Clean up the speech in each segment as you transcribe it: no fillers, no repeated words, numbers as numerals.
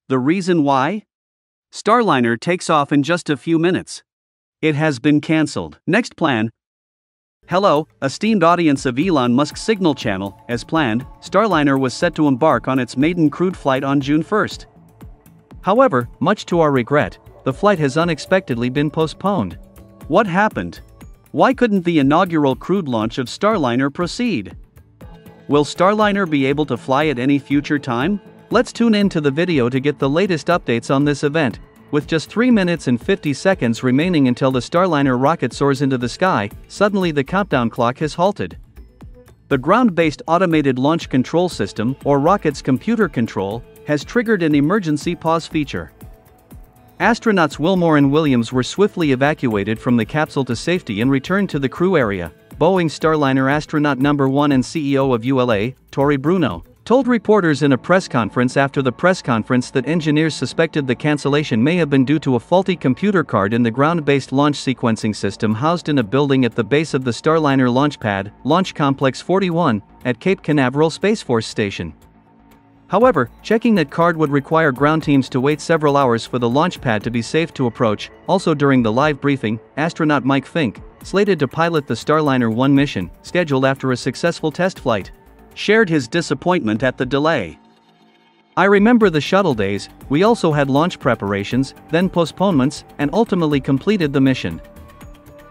The reason why? Starliner takes off in just a few minutes. It has been cancelled. Next plan. Hello, esteemed audience of Elon Musk's Signal channel. As planned, Starliner was set to embark on its maiden crewed flight on June 1st. However, much to our regret, the flight has unexpectedly been postponed. What happened? Why couldn't the inaugural crewed launch of Starliner proceed? Will Starliner be able to fly at any future time? Let's tune in to the video to get the latest updates on this event. With just 3 minutes and 50 seconds remaining until the Starliner rocket soars into the sky, suddenly the countdown clock has halted. The ground-based automated launch control system, or rocket's computer control, has triggered an emergency pause feature. Astronauts Wilmore and Williams were swiftly evacuated from the capsule to safety and returned to the crew area. Boeing Starliner astronaut number 1 and CEO of ULA, Tory Bruno, told reporters in a press conference after the press conference that engineers suspected the cancellation may have been due to a faulty computer card in the ground-based launch sequencing system housed in a building at the base of the Starliner launch pad, Launch Complex 41, at Cape Canaveral Space Force Station. However, checking that card would require ground teams to wait several hours for the launch pad to be safe to approach. Also during the live briefing, astronaut Mike Fink, slated to pilot the Starliner 1 mission, scheduled after a successful test flight, shared his disappointment at the delay. I remember the shuttle days. We also had launch preparations, then postponements, and ultimately completed the mission.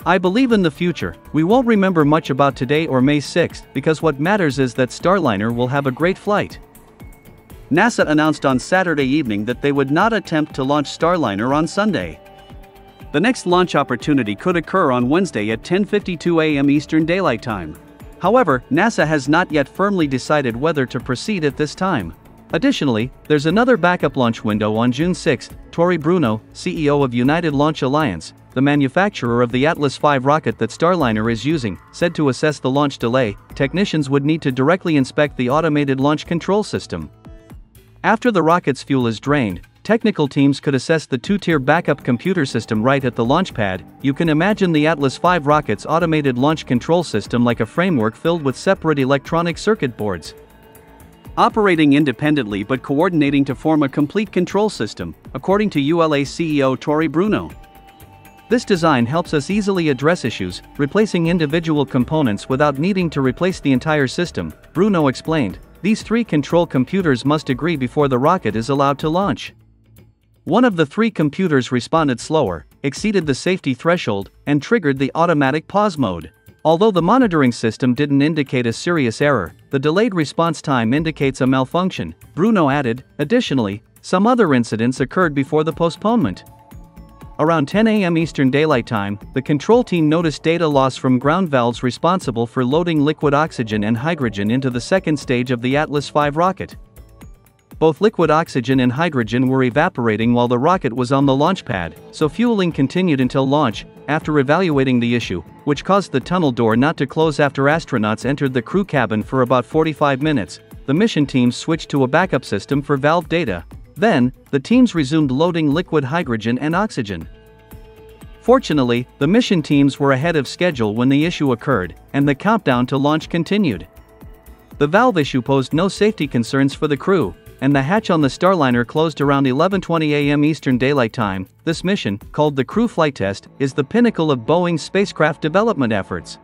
I believe in the future, we won't remember much about today or May 6th, because what matters is that Starliner will have a great flight. NASA announced on Saturday evening that they would not attempt to launch Starliner on Sunday. The next launch opportunity could occur on Wednesday at 10:52 a.m. Eastern Daylight Time. However, NASA has not yet firmly decided whether to proceed at this time. Additionally, there's another backup launch window on June 6. Tory Bruno, CEO of United Launch Alliance, the manufacturer of the Atlas V rocket that Starliner is using, said to assess the launch delay, technicians would need to directly inspect the automated launch control system. After the rocket's fuel is drained, technical teams could assess the two-tier backup computer system right at the launch pad. You can imagine the Atlas V rocket's automated launch control system like a framework filled with separate electronic circuit boards, operating independently but coordinating to form a complete control system, according to ULA CEO Tory Bruno. This design helps us easily address issues, replacing individual components without needing to replace the entire system, Bruno explained. These 3 control computers must agree before the rocket is allowed to launch. One of the 3 computers responded slower, exceeded the safety threshold, and triggered the automatic pause mode. Although the monitoring system didn't indicate a serious error, the delayed response time indicates a malfunction, Bruno added. Additionally, some other incidents occurred before the postponement. Around 10 a.m. Eastern Daylight Time, the control team noticed data loss from ground valves responsible for loading liquid oxygen and hydrogen into the second stage of the Atlas V rocket. Both liquid oxygen and hydrogen were evaporating while the rocket was on the launch pad, so fueling continued until launch. After evaluating the issue, which caused the tunnel door not to close after astronauts entered the crew cabin for about 45 minutes, the mission teams switched to a backup system for valve data. Then, the teams resumed loading liquid hydrogen and oxygen. Fortunately, the mission teams were ahead of schedule when the issue occurred, and the countdown to launch continued. The valve issue posed no safety concerns for the crew, and the hatch on the Starliner closed around 11:20 a.m. Eastern Daylight Time. This mission, called the Crew Flight Test, is the pinnacle of Boeing's spacecraft development efforts.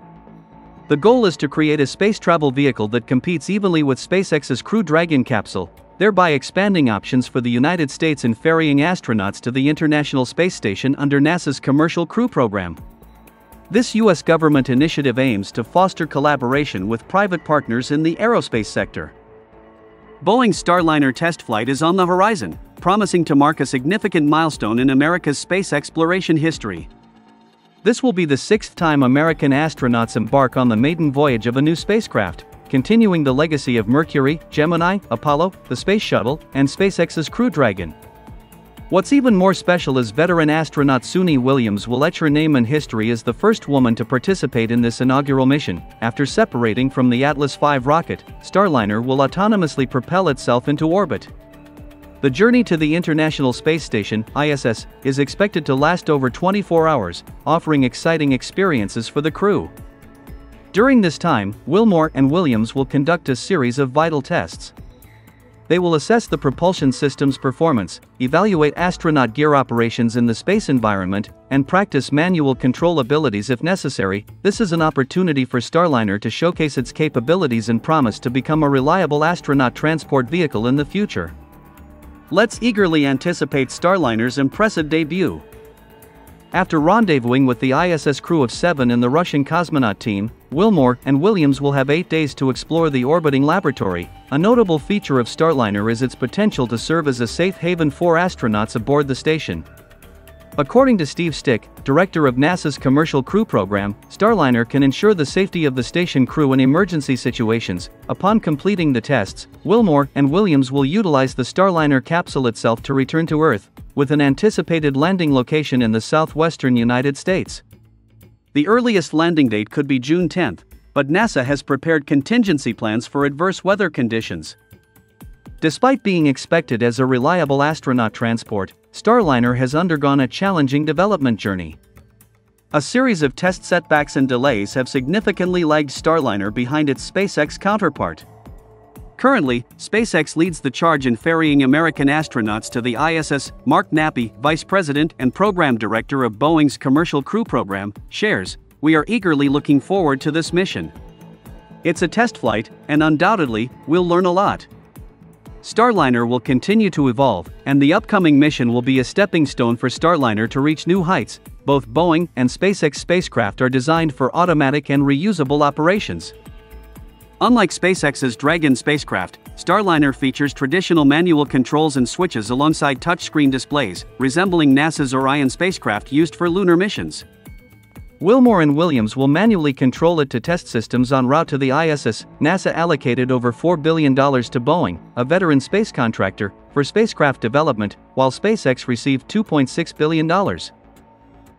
The goal is to create a space travel vehicle that competes evenly with SpaceX's Crew Dragon capsule, thereby expanding options for the United States in ferrying astronauts to the International Space Station under NASA's Commercial Crew Program. This U.S. government initiative aims to foster collaboration with private partners in the aerospace sector. Boeing's Starliner test flight is on the horizon, promising to mark a significant milestone in America's space exploration history. This will be the 6th time American astronauts embark on the maiden voyage of a new spacecraft, continuing the legacy of Mercury, Gemini, Apollo, the Space Shuttle, and SpaceX's Crew Dragon. What's even more special is veteran astronaut Suni Williams will etch her name in history as the first woman to participate in this inaugural mission. After separating from the Atlas V rocket, Starliner will autonomously propel itself into orbit. The journey to the International Space Station, ISS, is expected to last over 24 hours, offering exciting experiences for the crew. During this time, Wilmore and Williams will conduct a series of vital tests. They will assess the propulsion system's performance, evaluate astronaut gear operations in the space environment, and practice manual control abilities if necessary. This is an opportunity for Starliner to showcase its capabilities and promise to become a reliable astronaut transport vehicle in the future. Let's eagerly anticipate Starliner's impressive debut. After rendezvousing with the ISS crew of 7 and the Russian cosmonaut team, Wilmore and Williams will have 8 days to explore the orbiting laboratory. A notable feature of Starliner is its potential to serve as a safe haven for astronauts aboard the station. According to Steve Stick, director of NASA's Commercial Crew Program, Starliner can ensure the safety of the station crew in emergency situations. Upon completing the tests, Wilmore and Williams will utilize the Starliner capsule itself to return to Earth, with an anticipated landing location in the southwestern United States. The earliest landing date could be June 10th, but NASA has prepared contingency plans for adverse weather conditions. Despite being expected as a reliable astronaut transport, Starliner has undergone a challenging development journey. A series of test setbacks and delays have significantly lagged Starliner behind its SpaceX counterpart. Currently, SpaceX leads the charge in ferrying American astronauts to the ISS. Mark Nappy, Vice President and Program Director of Boeing's Commercial Crew Program, shares, "We are eagerly looking forward to this mission. It's a test flight, and undoubtedly, we'll learn a lot." Starliner will continue to evolve, and the upcoming mission will be a stepping stone for Starliner to reach new heights. Both Boeing and SpaceX spacecraft are designed for automatic and reusable operations. Unlike SpaceX's Dragon spacecraft, Starliner features traditional manual controls and switches alongside touchscreen displays, resembling NASA's Orion spacecraft used for lunar missions. Wilmore and Williams will manually control it to test systems en route to the ISS. NASA allocated over $4 billion to Boeing, a veteran space contractor, for spacecraft development, while SpaceX received $2.6 billion.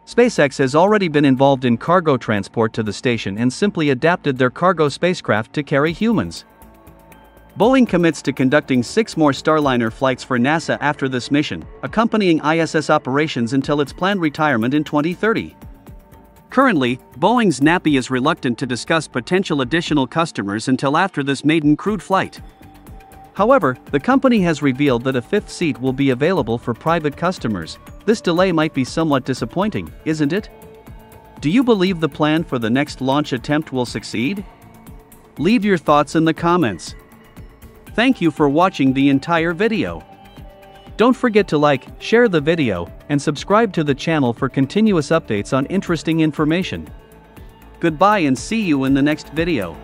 SpaceX has already been involved in cargo transport to the station and simply adapted their cargo spacecraft to carry humans. Boeing commits to conducting 6 more Starliner flights for NASA after this mission, accompanying ISS operations until its planned retirement in 2030. Currently, Boeing's Nappy is reluctant to discuss potential additional customers until after this maiden crewed flight. However, the company has revealed that a 5th seat will be available for private customers. This delay might be somewhat disappointing, isn't it? Do you believe the plan for the next launch attempt will succeed? Leave your thoughts in the comments. Thank you for watching the entire video. Don't forget to like, share the video, and subscribe to the channel for continuous updates on interesting information. Goodbye and see you in the next video.